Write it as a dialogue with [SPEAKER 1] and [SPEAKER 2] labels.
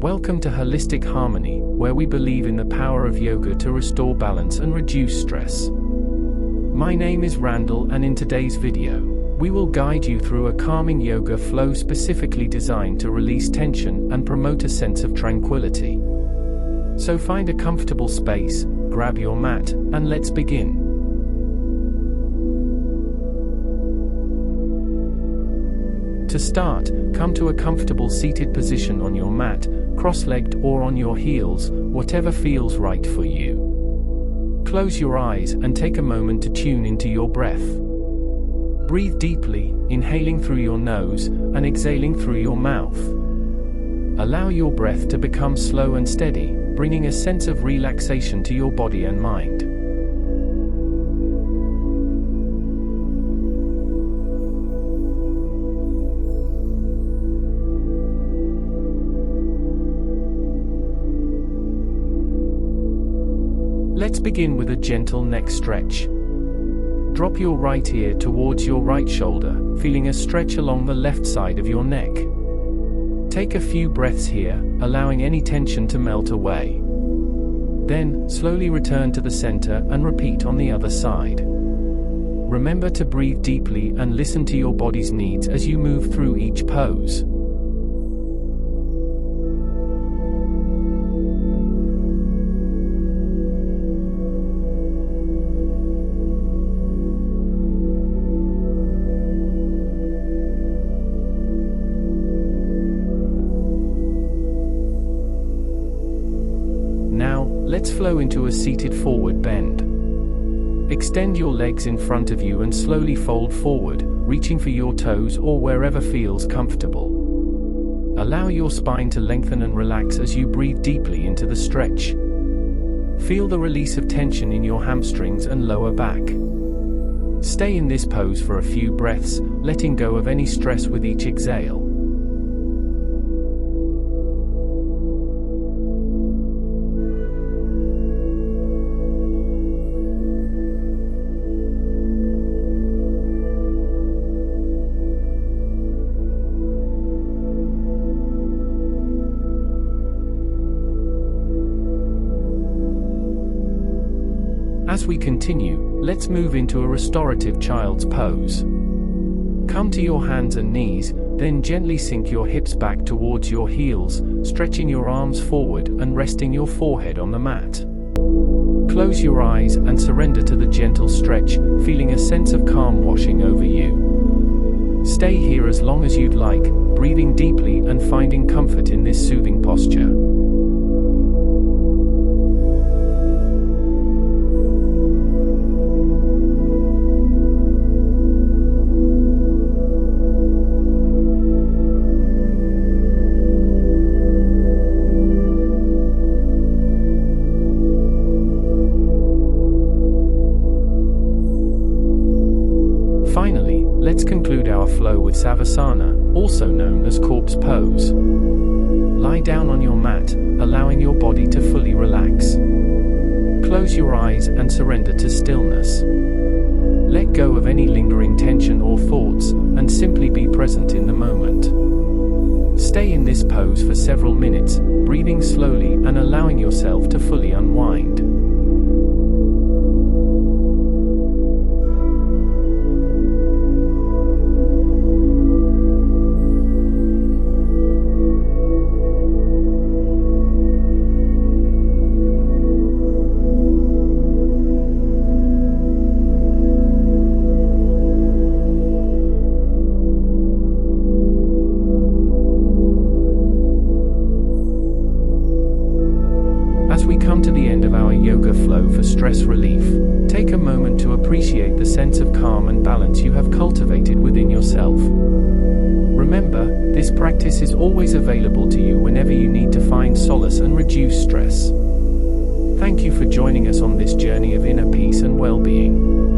[SPEAKER 1] Welcome to Holistic Harmony, where we believe in the power of yoga to restore balance and reduce stress. My name is Randall, and in today's video, we will guide you through a calming yoga flow specifically designed to release tension and promote a sense of tranquility. So find a comfortable space, grab your mat, and let's begin. To start, come to a comfortable seated position on your mat, cross-legged or on your heels, whatever feels right for you. Close your eyes and take a moment to tune into your breath. Breathe deeply, inhaling through your nose and exhaling through your mouth. Allow your breath to become slow and steady, bringing a sense of relaxation to your body and mind. Let's begin with a gentle neck stretch. Drop your right ear towards your right shoulder, feeling a stretch along the left side of your neck. Take a few breaths here, allowing any tension to melt away. Then, slowly return to the center and repeat on the other side. Remember to breathe deeply and listen to your body's needs as you move through each pose. Now, let's flow into a seated forward bend. Extend your legs in front of you and slowly fold forward, reaching for your toes or wherever feels comfortable. Allow your spine to lengthen and relax as you breathe deeply into the stretch. Feel the release of tension in your hamstrings and lower back. Stay in this pose for a few breaths, letting go of any stress with each exhale. As we continue, let's move into a restorative child's pose. Come to your hands and knees, then gently sink your hips back towards your heels, stretching your arms forward and resting your forehead on the mat. Close your eyes and surrender to the gentle stretch, feeling a sense of calm washing over you. Stay here as long as you'd like, breathing deeply and finding comfort in this soothing posture. Finally, let's conclude our flow with Savasana, also known as corpse pose. Lie down on your mat, allowing your body to fully relax. Close your eyes and surrender to stillness. Let go of any lingering tension or thoughts, and simply be present in the moment. Stay in this pose for several minutes, breathing slowly and allowing yourself to fully unwind. As we come to the end of our yoga flow for stress relief, take a moment to appreciate the sense of calm and balance you have cultivated within yourself. Remember, this practice is always available to you whenever you need to find solace and reduce stress. Thank you for joining us on this journey of inner peace and well-being.